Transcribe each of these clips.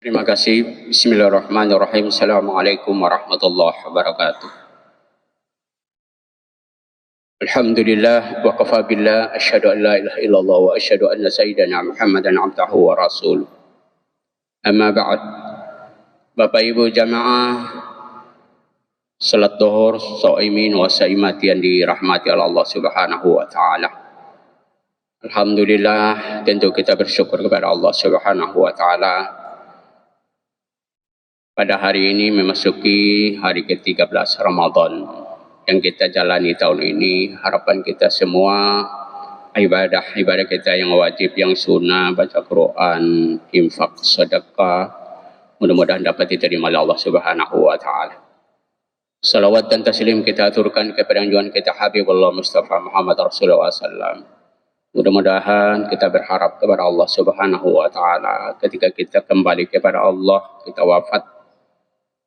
Terima kasih. Bismillahirrahmanirrahim. Assalamualaikum warahmatullahi wabarakatuh. Alhamdulillah wa kafa billah asyhadu an la ilaha illallah wa asyhadu anna sayyidana Muhammadan abduhu wa rasuluh. Amma ba'd. Bapak Ibu jamaah salat zuhur shaimin wa saimat yang dirahmati oleh Allah Subhanahu wa taala. Alhamdulillah, tentu kita bersyukur kepada Allah Subhanahu wa taala. Pada hari ini memasuki hari ke-13 Ramadan yang kita jalani tahun ini. Harapan kita semua ibadah kita yang wajib, yang sunnah, baca Quran, infak, sedekah, mudah-mudahan dapat diterima oleh Allah Subhanahu wa taala. Salawat dan taslim kita aturkan kepada junjungan kita Habibullah Mustafa Muhammad Rasulullah SAW. Mudah-mudahan kita berharap kepada Allah Subhanahu wa taala ketika kita kembali kepada Allah, kita wafat,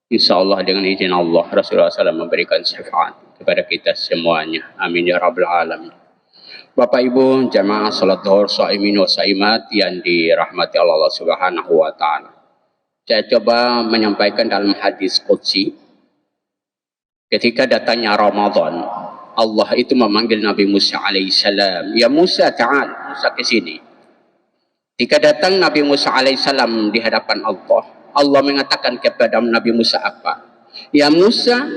InsyaAllah dengan izin Allah, Rasulullah SAW memberikan syafaat kepada kita semuanya. Amin ya rabbal alamin. Bapak Ibu jamaah salat zuhur shaimin wa saimat yang dirahmati Allah Subhanahu wa taala. Saya coba menyampaikan dalam hadis qudsi, ketika datangnya Ramadan, Allah itu memanggil Nabi Musa alaihissalam, ya Musa ta'al, Musa ke sini. Ketika datang Nabi Musa alaihissalam di hadapan Allah, Allah mengatakan kepada Nabi Musa apa? Ya Musa,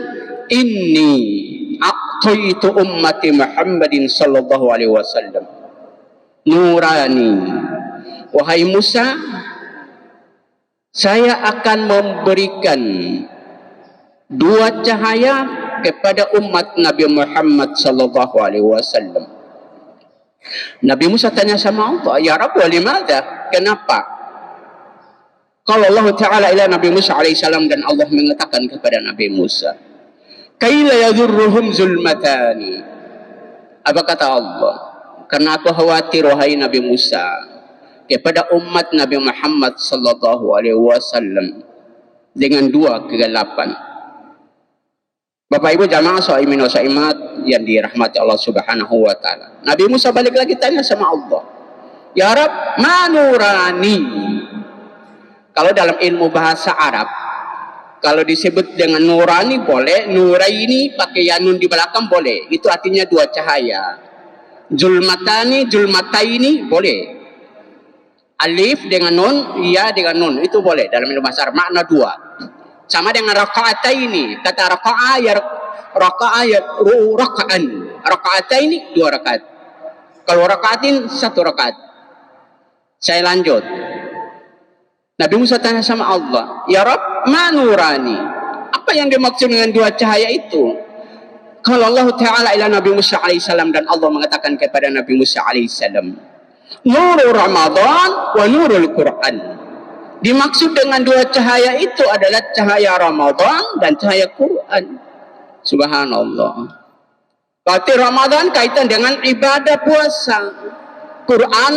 inni aqtaitu ummati Muhammadin sallallahu alaihi wasallam nurani. Wahai Musa, saya akan memberikan dua cahaya kepada umat Nabi Muhammad sallallahu alaihi wasallam. Nabi Musa tanya sama Allah, ya Rabb, limadha? Kenapa? Kalau Allah Ta'ala ila Nabi Musa alaihissalam, dan Allah mengatakan kepada Nabi Musa, kaila yadurruhum zulmatani. Apa kata Allah? Karena aku khawatir wahai Nabi Musa kepada umat Nabi Muhammad sallallahu alaihi wasallam dengan dua kegelapan. Bapak Ibu jamaah shaimin wa saimat yang dirahmati Allah Subhanahu wa taala. Nabi Musa balik lagi tanya sama Allah, ya Rabb, ma nurani? Kalau dalam ilmu bahasa Arab, kalau disebut dengan nurani boleh, nuraini pakai yanun di belakang boleh. Itu artinya dua cahaya. Zulmatani, zulmataini boleh. Alif dengan nun, ya dengan nun, itu boleh dalam ilmu bahasa Arab, makna dua. Sama dengan raka'ataini, kata raka'a ya raka'a ya raka'an. Raka'ataini dua rakaat. Kalau raka'atin satu rakaat. Saya lanjut. Nabi Musa tanya sama Allah, ya Rabb, ma nurani? Apa yang dimaksud dengan dua cahaya itu? Kalau Allah Ta'ala ila Nabi Musa alaihissalam, dan Allah mengatakan kepada Nabi Musa alaihissalam, nurul Ramadan wa nurul Quran. Dimaksud dengan dua cahaya itu adalah cahaya Ramadan dan cahaya Quran. Subhanallah. Berarti Ramadan kaitan dengan ibadah puasa. Quran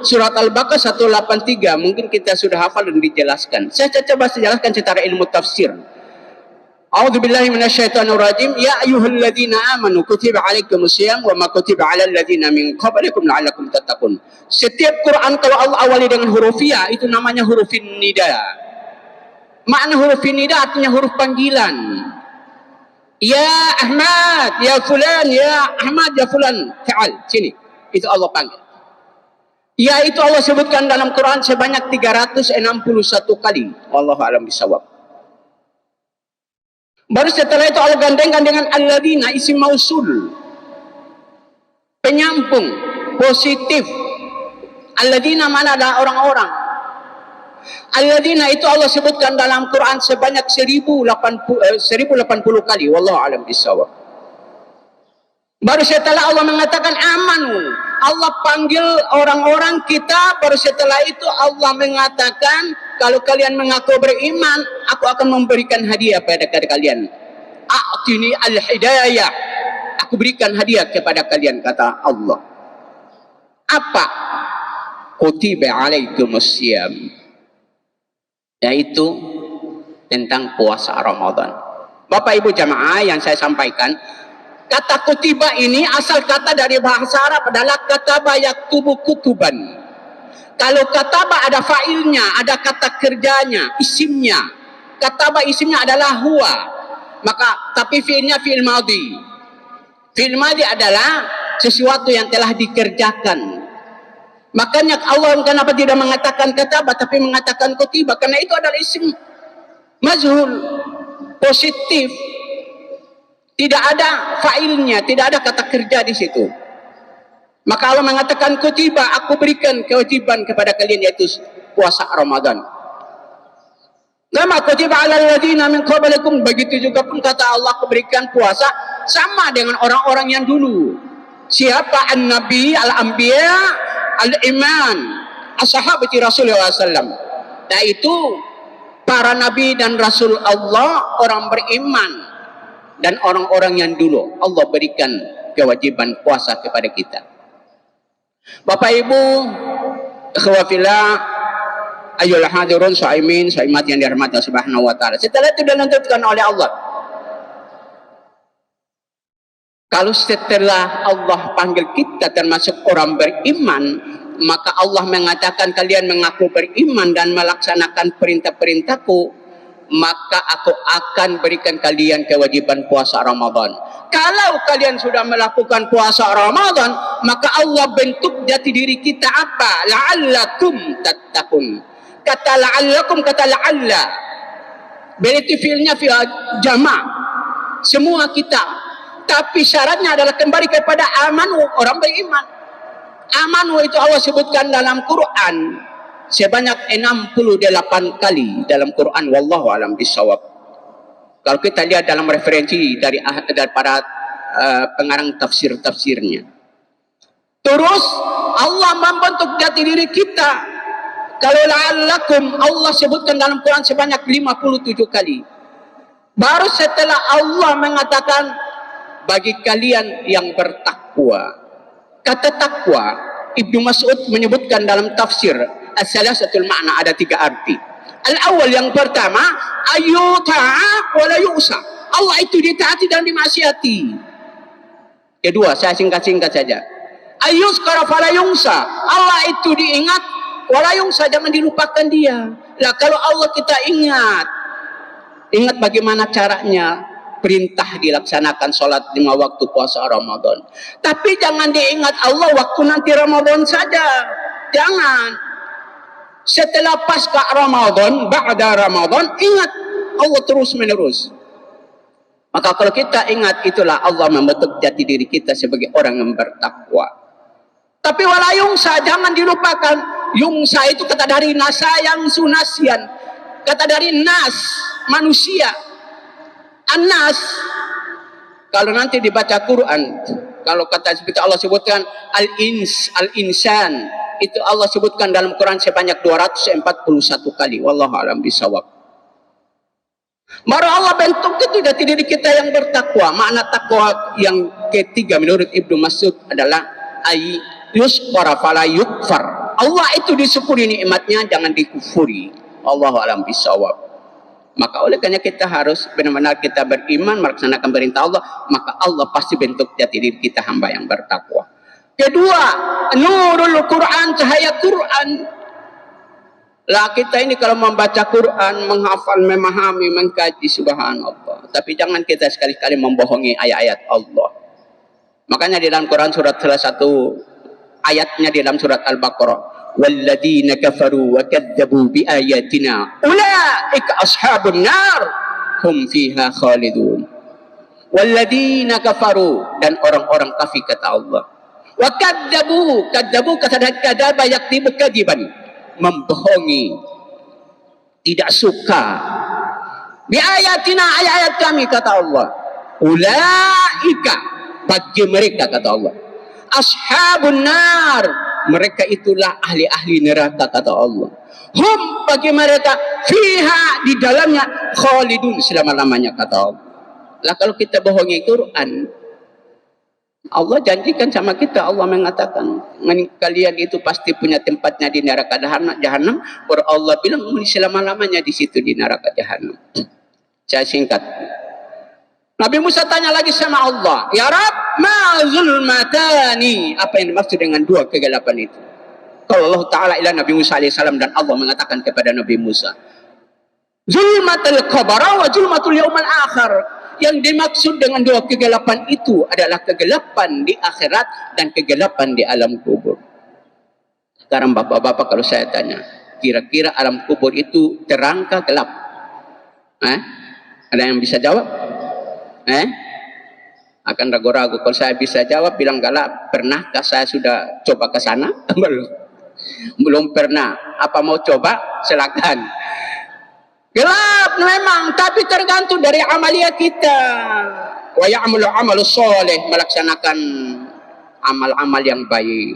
surat Al-Baqarah 183 mungkin kita sudah hafal dan dijelaskan. Saya coba jelaskan secara ilmu tafsir. A'udzubillahi minasyaitonirrajim. Ya ayyuhalladzina amanu kutiba alaikumusiyam wa ma kutiba 'alal ladzina min qablikum la'allakum tattaqun. Setiap Quran kalau Allah awali dengan huruf ya, itu namanya hurufin nida. Makna hurufin nida artinya huruf panggilan. Ya Ahmad, ya fulan, ya Ahmad, ya fulan, ta'al, sini. Itu Allah panggil. Ya, itu Allah sebutkan dalam Quran sebanyak 361 kali. Wallahu a'lam bishawab. Baru setelah itu Allah gandengkan dengan alladzina, isim mausul, penyampung, positif. Alladzina mana adalah orang-orang. Alladzina itu Allah sebutkan dalam Quran sebanyak 1080 kali. Wallahu a'lam bishawab. Baru setelah Allah mengatakan amanu, Allah panggil orang-orang kita. Baru setelah itu Allah mengatakan, kalau kalian mengaku beriman, aku akan memberikan hadiah pada kalian. A'tini al-hidayah, aku berikan hadiah kepada kalian, kata Allah. Apa? Kutiba alaikumusiyam, yaitu tentang puasa Ramadan. Bapak Ibu jamaah yang saya sampaikan, kata kutiba ini asal kata dari bahasa Arab adalah kataba yaktubu kutuban. Kalau kataba ada fa'ilnya, ada kata kerjanya, isimnya. Kataba isimnya adalah huwa. Maka tapi fi'ilnya fi'il madhi. Fi'il madhi adalah sesuatu yang telah dikerjakan. Makanya Allah kenapa tidak mengatakan kataba tapi mengatakan kutiba? Karena itu adalah isim mazhul, positif. Tidak ada fa'ilnya, tidak ada kata kerja di situ. Maka Allah mengatakan kutiba, aku berikan kewajiban kepada kalian yaitu puasa Ramadan. Nama kutiba alal ladzina min qablikum, begitu juga pun kata Allah, aku berikan puasa sama dengan orang-orang yang dulu. Siapa? An-Nabi, Al-Anbiya, Al-Iman, As-Sahabati Rasulullah SAW. Yaitu para Nabi dan Rasul Allah, orang beriman dan orang-orang yang dulu Allah berikan kewajiban puasa kepada kita. Bapak Ibu, ikhwafillah, ayolah hadirun, shaimin, shaimat yang dirahmati Allah Subhanahu wa taala. Setelah itu dilanjutkan oleh Allah. Kalau setelah Allah panggil kita termasuk orang beriman, maka Allah mengatakan kalian mengaku beriman dan melaksanakan perintah-perintahku, maka aku akan berikan kalian kewajiban puasa Ramadan. Kalau kalian sudah melakukan puasa Ramadan, maka Allah bentuk jati diri kita apa? La'allakum tattaqun. Kata la'allakum, kata la'alla. Berarti fi'ilnya fi'il jama'. Semua kita. Tapi syaratnya adalah kembali kepada amanu, orang beriman. Amanu itu Allah sebutkan dalam Quran sebanyak 68 kali dalam Quran. Wallahu a'lam bishawab. Kalau kita lihat dalam referensi dari para pengarang tafsir-tafsirnya. Terus Allah membentuk jati diri kita. Kalau la'allakum, Allah sebutkan dalam Quran sebanyak 57 kali. Baru setelah Allah mengatakan bagi kalian yang bertakwa. Kata takwa, Ibnu Mas'ud menyebutkan dalam tafsir As-Salasatul Ma'na ada 3 arti. Al-awwal, yang pertama, ayyuta'a wa la yu'sa. Allah itu ditaati dan dimaksiati. Kedua, saya singkat-singkat saja. Ayyuzkara fa la yunsa. Allah itu diingat wa la yunsa, jangan dilupakan dia. Lah kalau Allah kita ingat bagaimana caranya perintah dilaksanakan sholat 5 waktu puasa Ramadan. Tapi jangan diingat Allah waktu nanti Ramadan saja. Jangan. Setelah pasca Ramadan, ba'da Ramadan, ingat Allah terus menerus. Maka kalau kita ingat, itulah Allah membentuk jati diri kita sebagai orang yang bertakwa. Tapi wala yungsa, jangan dilupakan. Yungsa itu kata dari nasa yang sunasian. Kata dari nas, manusia. An-nas, kalau nanti dibaca Quran, kalau kata seperti Allah sebutkan al-insan, itu Allah sebutkan dalam Quran sebanyak 241 kali. Wallahu a'lam bishawab. Baru Allah bentuk itu jati diri kita yang bertakwa. Makna takwa yang ketiga menurut Ibnu Mas'ud adalah yuskara fala yukfar. Allah itu disyukuri nikmatnya, jangan dikufuri. Wallahu a'lam bishawab. Maka oleh karena kita harus benar-benar kita beriman, melaksanakan perintah Allah, maka Allah pasti bentuk jati diri kita hamba yang bertakwa. Kedua, nurul Quran, cahaya Quran. Lah kita ini kalau membaca Quran, menghafal, memahami, mengkaji, subhanallah. Tapi jangan kita sekali-kali membohongi ayat-ayat Allah. Makanya di dalam Quran salah satu ayatnya di dalam surat Al-Baqarah, walladzina kafaru wa kadzdzabu biayatina ulaika ashabun nar hum fiha khalidun. Walladzina kafaru, dan orang-orang kafir kata Allah. Wa kadzdzabu kata kadzaba yakdzibu kadiban, membohongi, tidak suka. Bi ayatina, ayat kami kata Allah. Ulaika, bagi mereka kata Allah, ashabun nar, mereka itulah ahli-ahli neraka kata Allah. Hum, bagi mereka, fiha, di dalamnya, khalidun, selama-lamanya kata Allah. Lah kalau kita bohongi Quran, Allah janjikan sama kita, Allah mengatakan kalian itu pasti punya tempatnya di neraka jahanam. Baru Allah bilang selama-lamanya di situ di neraka jahanam. Saya singkat. Nabi Musa tanya lagi sama Allah, ya Rabb, ma zulmatani, apa yang dimaksud dengan 2 kegelapan itu? Kalau Allah Ta'ala ila Nabi Musa alaihissalam, dan Allah mengatakan kepada Nabi Musa, zulmatul qabara wa zulmatul yaumal akhir. Yang dimaksud dengan dua kegelapan itu adalah kegelapan di akhirat dan kegelapan di alam kubur. Sekarang bapak-bapak, kalau saya tanya, kira-kira alam kubur itu terang kah gelap? Ada yang bisa jawab? Akan ragu-ragu. Kalau saya bisa jawab, bilang gelap. Pernahkah saya sudah coba ke sana? Belum pernah. Apa mau coba? Silakan. Gelap memang, tapi tergantung dari amalia kita. Wa ya'malu 'amalus shalih, melaksanakan amal-amal yang baik.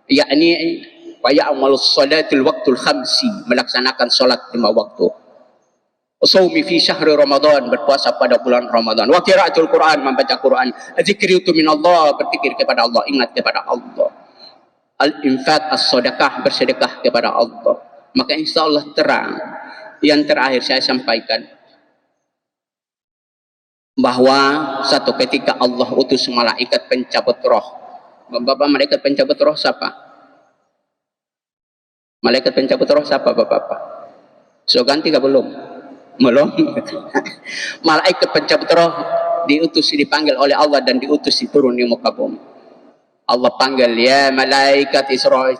Yakni wa ya'malus shalatil waqtul khamsi, melaksanakan salat 5 waktu. Shaumi fi syahri Ramadan, berpuasa pada bulan Ramadan. Wa qiraatul Quran, membaca Quran. Zikri itu minallah, berzikir kepada Allah, ingat kepada Allah. Al-infaq, as-sedekah, bersedekah kepada Allah. Maka insyaallah terang. Yang terakhir saya sampaikan, bahwa satu ketika Allah utus malaikat pencabut roh. Bapak, malaikat pencabut roh siapa? Malaikat pencabut roh siapa bapak-bapak? So ganti kah belum? Belum. Malaikat pencabut roh diutus, dipanggil oleh Allah dan diutus turun di muka bumi. Allah panggil, ya malaikat Israel,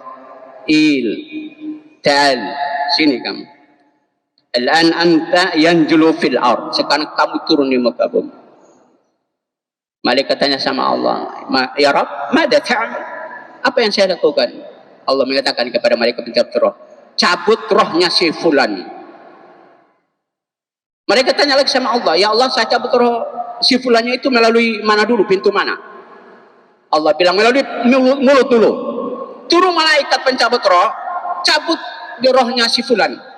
ta'al, sini kamu. Al-an anta yanjulu fil ard, sekarang kamu turun di muka bumi. Malaikat tanya sama Allah, ya Rabb, mada ta'mal? Apa yang saya lakukan? Allah mengatakan kepada malaikat pencabut roh, cabut rohnya si fulan. Malaikat tanya lagi sama Allah, ya Allah, saya cabut roh si fulannya itu melalui mana dulu, pintu mana? Allah bilang melalui mulut dulu. Turun malaikat pencabut roh, cabut di rohnya si fulan.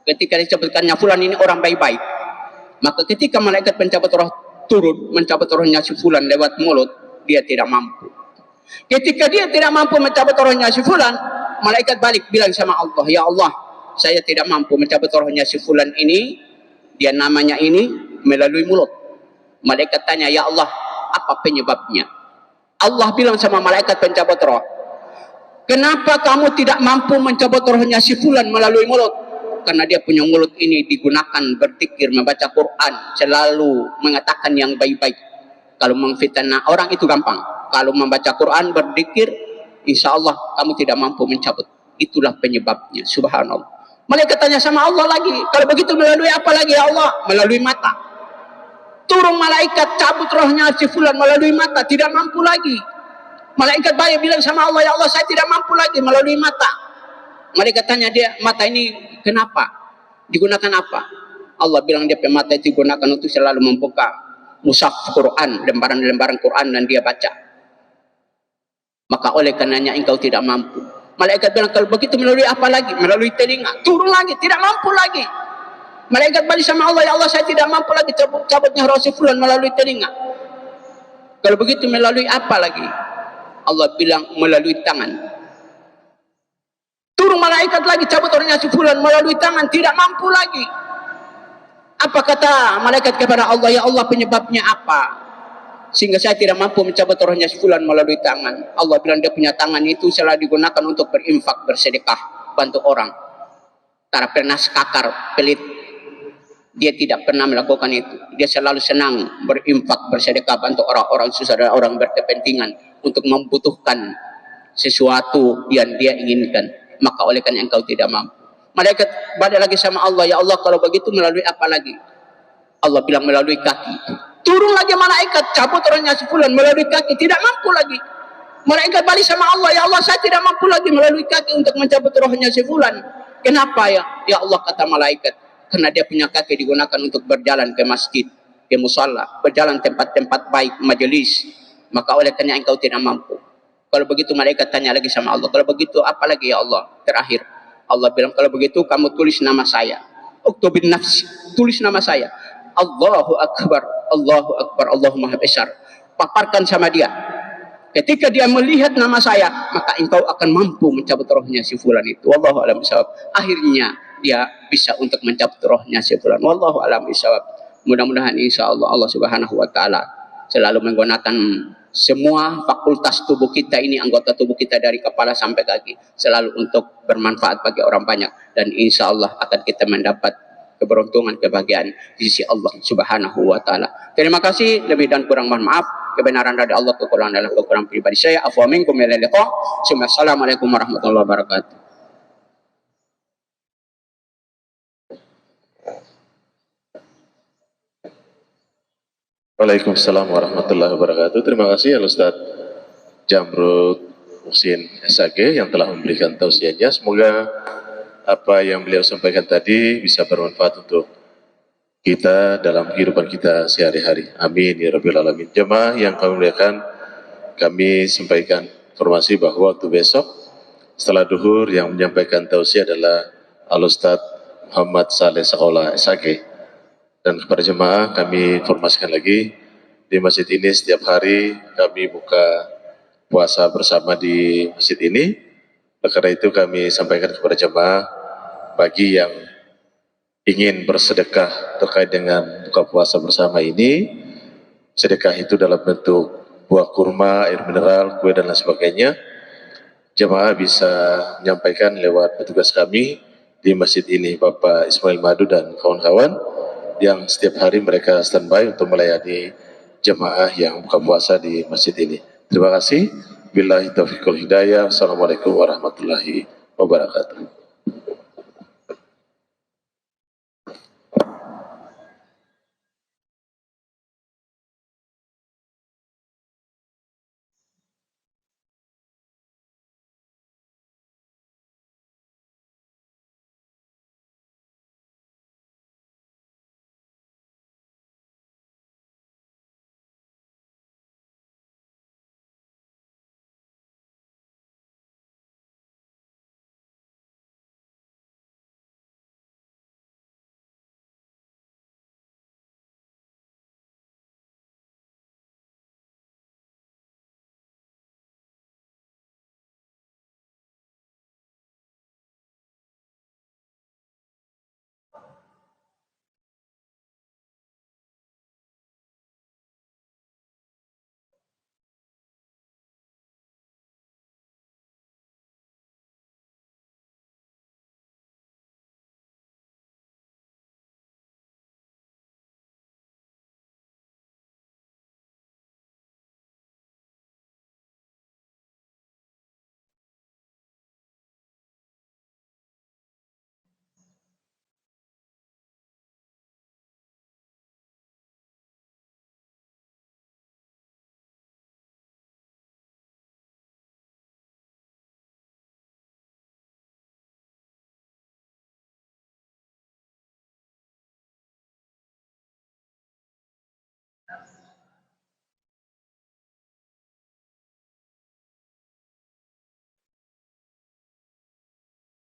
Ketika dicabutkannya fulan ini orang baik-baik, maka ketika malaikat pencabut roh turun mencabut rohnya si fulan lewat mulut, dia tidak mampu. Ketika dia tidak mampu mencabut rohnya si fulan, malaikat balik bilang sama Allah, ya Allah, saya tidak mampu mencabut rohnya si fulan ini, dia namanya ini, melalui mulut. Malaikat tanya, ya Allah, apa penyebabnya? Allah bilang sama malaikat pencabut roh, kenapa kamu tidak mampu mencabut rohnya si fulan melalui mulut? Karena dia punya mulut ini digunakan berzikir, membaca Quran, selalu mengatakan yang baik-baik. Kalau memfitnah orang itu gampang. Kalau membaca Quran, berzikir, insya Allah kamu tidak mampu mencabut. Itulah penyebabnya. Subhanallah. Malaikat tanya sama Allah lagi, kalau begitu melalui apa lagi ya Allah? Melalui mata. Turun malaikat cabut rohnya si fulan melalui mata, tidak mampu lagi. Malaikat balik bilang sama Allah, ya Allah, saya tidak mampu lagi melalui mata. Malaikat tanya dia, mata ini kenapa? Digunakan apa? Allah bilang dia mata itu digunakan untuk selalu membuka mushaf Quran, lembaran-lembaran Quran, dan dia baca. Maka oleh karenanya engkau tidak mampu. Malaikat bilang, kalau begitu melalui apa lagi? Melalui telinga. Turun lagi, tidak mampu lagi. Malaikat balik sama Allah, ya Allah, saya tidak mampu lagi cabutnya roh si fulan melalui telinga. Kalau begitu melalui apa lagi? Allah bilang melalui tangan. Turun malaikat lagi cabut rohnya si fulan melalui tangan, tidak mampu lagi. Apa kata malaikat kepada Allah, ya Allah, penyebabnya apa sehingga saya tidak mampu mencabut rohnya si fulan melalui tangan? Allah bilang dia punya tangan itu selalu digunakan untuk berinfak, bersedekah, bantu orang. Tak pernah sekakar, pelit. Dia tidak pernah melakukan itu. Dia selalu senang berinfak, bersedekah, bantu orang-orang susah dan orang berkepentingan untuk membutuhkan sesuatu yang dia inginkan. Maka oleh karena engkau tidak mampu. Malaikat balik lagi sama Allah, ya Allah, kalau begitu melalui apa lagi? Allah bilang melalui kaki. Turun lagi malaikat, cabut rohnya si fulan melalui kaki, tidak mampu lagi. Malaikat balik sama Allah, ya Allah, saya tidak mampu lagi melalui kaki untuk mencabut rohnya si fulan. Kenapa ya? Ya Allah, kata malaikat, karena dia punya kaki digunakan untuk berjalan ke masjid, ke musalla, berjalan tempat-tempat baik, majelis. Maka oleh karena engkau tidak mampu. Kalau begitu malaikat tanya lagi sama Allah, kalau begitu apa lagi ya Allah? Terakhir Allah bilang, kalau begitu kamu tulis nama saya. Uktubin nafsi, tulis nama saya. Allahu Akbar, Allahu Akbar, Allahu Maha Besar. Paparkan sama dia. Ketika dia melihat nama saya, maka engkau akan mampu mencabut rohnya si fulan itu. Wallahu a'lam bishawab. Akhirnya dia bisa untuk mencabut rohnya si fulan. Wallahu a'lam bishawab. Mudah-mudahan insya Allah Allah Subhanahu wa taala selalu menggunakan semua fakultas tubuh kita ini, anggota tubuh kita dari kepala sampai kaki, selalu untuk bermanfaat bagi orang banyak, dan insya Allah akan kita mendapat keberuntungan, kebahagiaan di sisi Allah Subhanahu wa taala. Terima kasih, lebih dan kurang mohon maaf. Kebenaran dari Allah, kekurangan dalam kekurangan pribadi saya. Afwa minkum ila liqa. Assalamualaikum warahmatullahi wabarakatuh. Waalaikumsalam warahmatullahi wabarakatuh. Terima kasih Al-Ustaz Jamrud Muhsin SAG yang telah memberikan tausiahnya. Semoga apa yang beliau sampaikan tadi bisa bermanfaat untuk kita dalam kehidupan kita sehari-hari. Amin ya rabbil alamin. Jemaah yang kami muliakan, kami sampaikan informasi bahwa waktu besok setelah duhur yang menyampaikan tausiah adalah Al-Ustaz Muhammad Saleh Sekolah SAG. Dan kepada jemaah kami informasikan lagi, di masjid ini setiap hari kami buka puasa bersama di masjid ini. Karena itu kami sampaikan kepada jemaah, bagi yang ingin bersedekah terkait dengan buka puasa bersama ini, sedekah itu dalam bentuk buah kurma, air mineral, kue dan lain sebagainya, jemaah bisa menyampaikan lewat petugas kami di masjid ini, Bapak Ismail Madu dan kawan-kawan, yang setiap hari mereka standby untuk melayani jemaah yang buka puasa di masjid ini. Terima kasih. Billahi taufiq wal hidayah. Assalamualaikum warahmatullahi wabarakatuh.